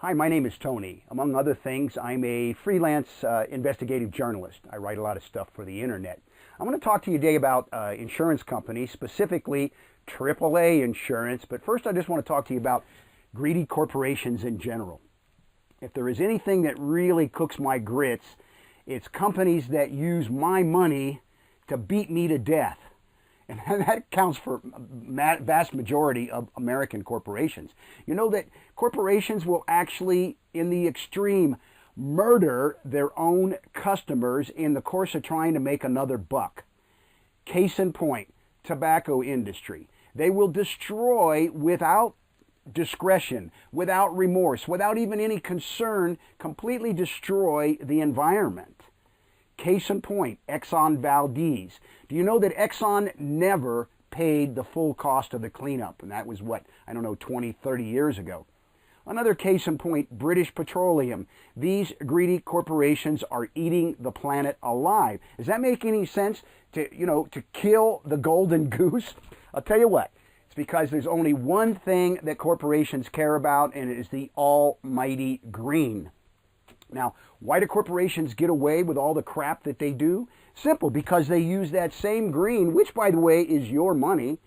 Hi, my name is Tony. Among other things, I'm a freelance investigative journalist. I write a lot of stuff for the internet. I'm going to talk to you today about insurance companies, specifically AAA insurance. But first, I just want to talk to you about greedy corporations in general. If there is anything that really cooks my grits, it's companies that use my money to beat me to death. And that counts for a vast majority of American corporations. You know that corporations will actually, in the extreme, murder their own customers in the course of trying to make another buck. Case in point, tobacco industry. They will destroy without discretion, without remorse, without even any concern, completely destroy the environment. Case in point, Exxon Valdez. Do you know that Exxon never paid the full cost of the cleanup? And that was what, I don't know, 20, 30 years ago. Another case in point, British Petroleum. These greedy corporations are eating the planet alive. Does that make any sense to kill the golden goose? I'll tell you what, it's because there's only one thing that corporations care about, and it is the almighty green. Now, why do corporations get away with all the crap that they do? Simple, because they use that same green, which, by the way, is your money,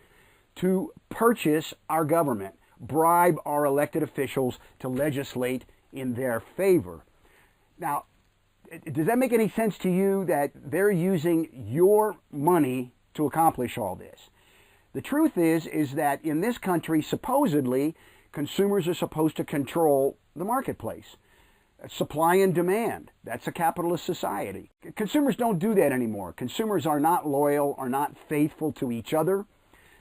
to purchase our government, bribe our elected officials to legislate in their favor. Now, does that make any sense to you that they're using your money to accomplish all this? The truth is that in this country, supposedly, consumers are supposed to control the marketplace. Supply and demand. That's a capitalist society. Consumers don't do that anymore. Consumers are not loyal, are not faithful to each other.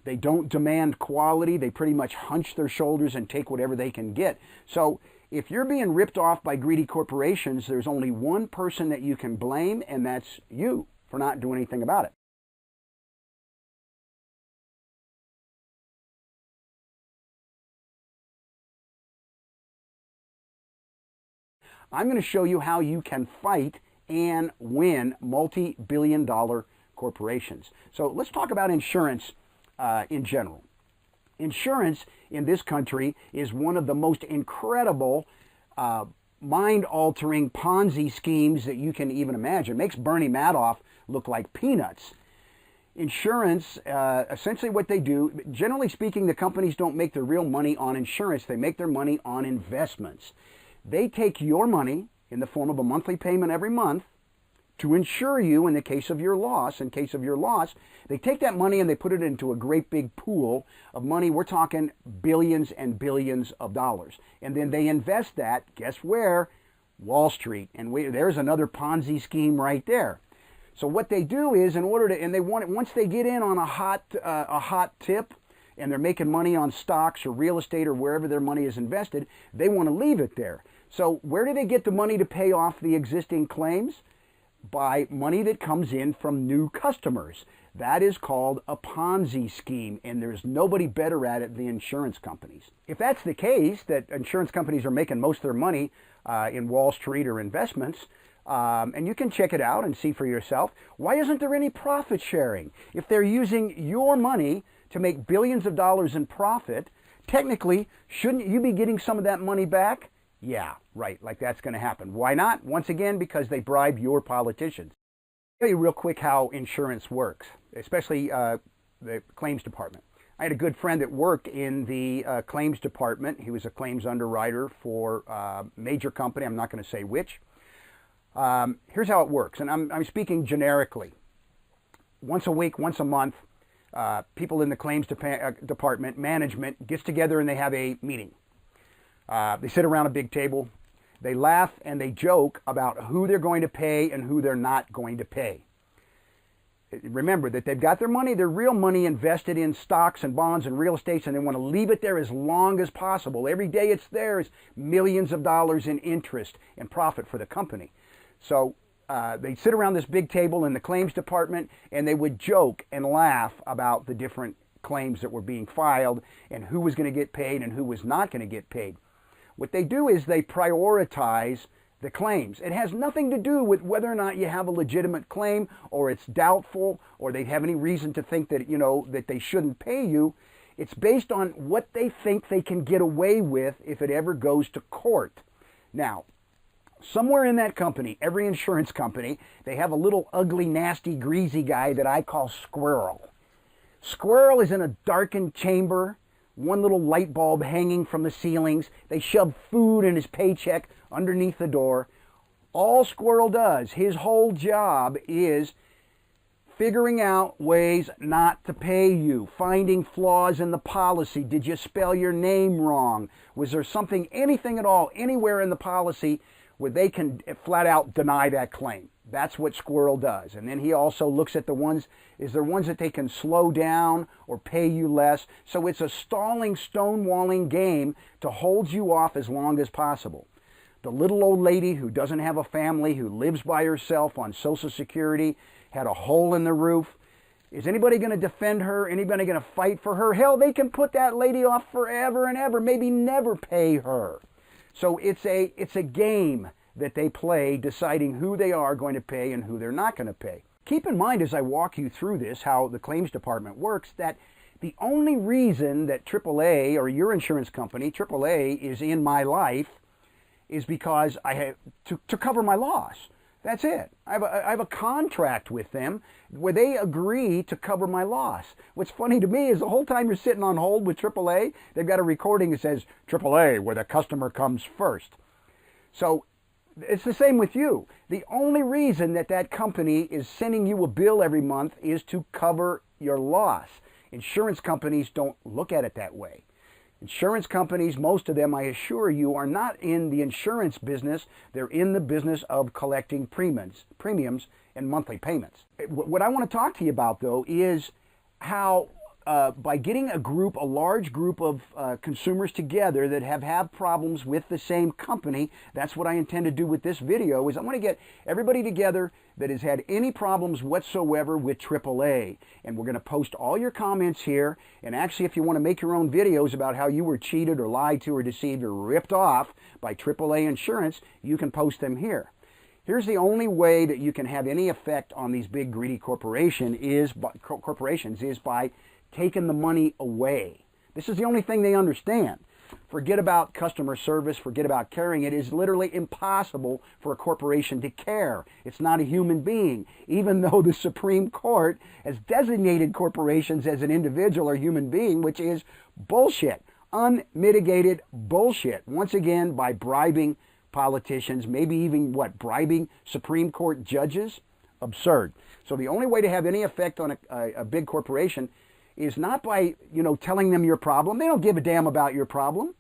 They don't demand quality. They pretty much hunch their shoulders and take whatever they can get. So if you're being ripped off by greedy corporations, there's only one person that you can blame, and that's you for not doing anything about it. I'm going to show you how you can fight and win multi-billion-dollar corporations. So let's talk about insurance in general. Insurance in this country is one of the most incredible, mind-altering Ponzi schemes that you can even imagine. It makes Bernie Madoff look like peanuts. Insurance, essentially what they do, generally speaking, the companies don't make their real money on insurance. They make their money on investments. They take your money in the form of a monthly payment every month to insure you in the case of your loss. In case of your loss, they take that money and they put it into a great big pool of money. We're talking billions and billions of dollars. And then they invest that, guess where? Wall Street. And there's another Ponzi scheme right there. So what they do is, once they get in on a hot tip, and they're making money on stocks or real estate or wherever their money is invested, they want to leave it there. So where do they get the money to pay off the existing claims? By money that comes in from new customers. That is called a Ponzi scheme, and there's nobody better at it than insurance companies. If that's the case, that insurance companies are making most of their money in Wall Street or investments, and you can check it out and see for yourself, why isn't there any profit sharing? If they're using your money to make billions of dollars in profit, technically, shouldn't you be getting some of that money back? Yeah, right, like that's going to happen. Why not? Once again, because they bribe your politicians. I'll tell you real quick how insurance works, especially the claims department. I had a good friend that worked in the claims department. He was a claims underwriter for a major company. I'm not going to say which. Here's how it works, and I'm speaking generically. Once a week, once a month, people in the claims department, management, gets together and they have a meeting. They sit around a big table. They laugh and they joke about who they're going to pay and who they're not going to pay. Remember that they've got their money, their real money, invested in stocks and bonds and real estate, and they want to leave it there as long as possible. Every day it's there is millions of dollars in interest and profit for the company. So they'd sit around this big table in the claims department, and they would joke and laugh about the different claims that were being filed and who was going to get paid and who was not going to get paid. What they do is they prioritize the claims. It has nothing to do with whether or not you have a legitimate claim or it's doubtful or they have any reason to think that, that they shouldn't pay you. It's based on what they think they can get away with if it ever goes to court. Now, somewhere in that company, every insurance company, they have a little ugly, nasty, greasy guy that I call Squirrel. Squirrel is in a darkened chamber, one little light bulb hanging from the ceilings. They shove food and his paycheck underneath the door. All Squirrel does, his whole job is figuring out ways not to pay you, finding flaws in the policy. Did you spell your name wrong? Was there something, anything at all, anywhere in the policy where they can flat out deny that claim? That's what Squirrel does. And then he also looks at the ones, is there ones that they can slow down or pay you less? So it's a stalling, stonewalling game to hold you off as long as possible. The little old lady who doesn't have a family, who lives by herself on Social Security, had a hole in the roof. Is anybody going to defend her? Anybody going to fight for her? Hell, they can put that lady off forever and ever, maybe never pay her. So it's a game that they play, deciding who they are going to pay and who they're not going to pay. Keep in mind as I walk you through this, how the claims department works, that the only reason that AAA or your insurance company, AAA, is in my life is because I have to cover my loss. That's it. I have a contract with them where they agree to cover my loss. What's funny to me is the whole time you're sitting on hold with AAA, they've got a recording that says AAA, where the customer comes first. So it's the same with you. The only reason that that company is sending you a bill every month is to cover your loss. Insurance companies don't look at it that way. Insurance companies, most of them, I assure you, are not in the insurance business. They're in the business of collecting premiums and monthly payments. What I want to talk to you about, though, is how by getting a large group of consumers together that have had problems with the same company, that's what I intend to do with this video, is I want to get everybody together that has had any problems whatsoever with AAA. And we're going to post all your comments here. And actually, if you want to make your own videos about how you were cheated or lied to or deceived or ripped off by AAA Insurance, you can post them here. Here's the only way that you can have any effect on these big greedy corporations is by taking the money away. This is the only thing they understand. Forget about customer service, forget about caring. It is literally impossible for a corporation to care. It's not a human being, even though the Supreme Court has designated corporations as an individual or human being, which is bullshit, unmitigated bullshit. Once again, by bribing politicians, maybe even bribing Supreme Court judges? Absurd. So the only way to have any effect on a big corporation is not by, telling them your problem. They don't give a damn about your problem.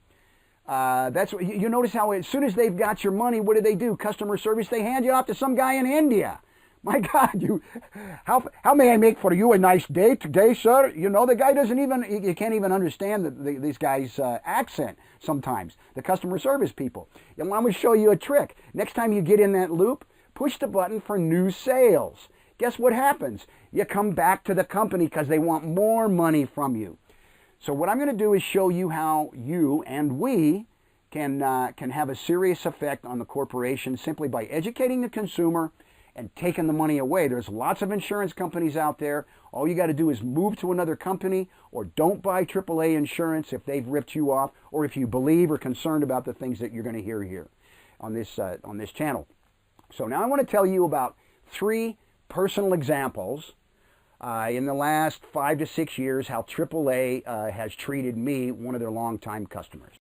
That's what you notice how as soon as they've got your money, what do? Customer service, they hand you off to some guy in India. My God, how may I make for you a nice day today, sir? The guy doesn't even, you can't even understand these guys' accent sometimes, the customer service people. And I'm going to show you a trick. Next time you get in that loop, push the button for new sales. Guess what happens? You come back to the company because they want more money from you. So what I'm going to do is show you how you and we can have a serious effect on the corporation simply by educating the consumer and taking the money away. There's lots of insurance companies out there. All you got to do is move to another company, or don't buy AAA insurance if they've ripped you off, or if you believe or concerned about the things that you're going to hear here on this channel. So now I want to tell you about 3 personal examples in the last 5 to 6 years how AAA has treated me, one of their longtime customers.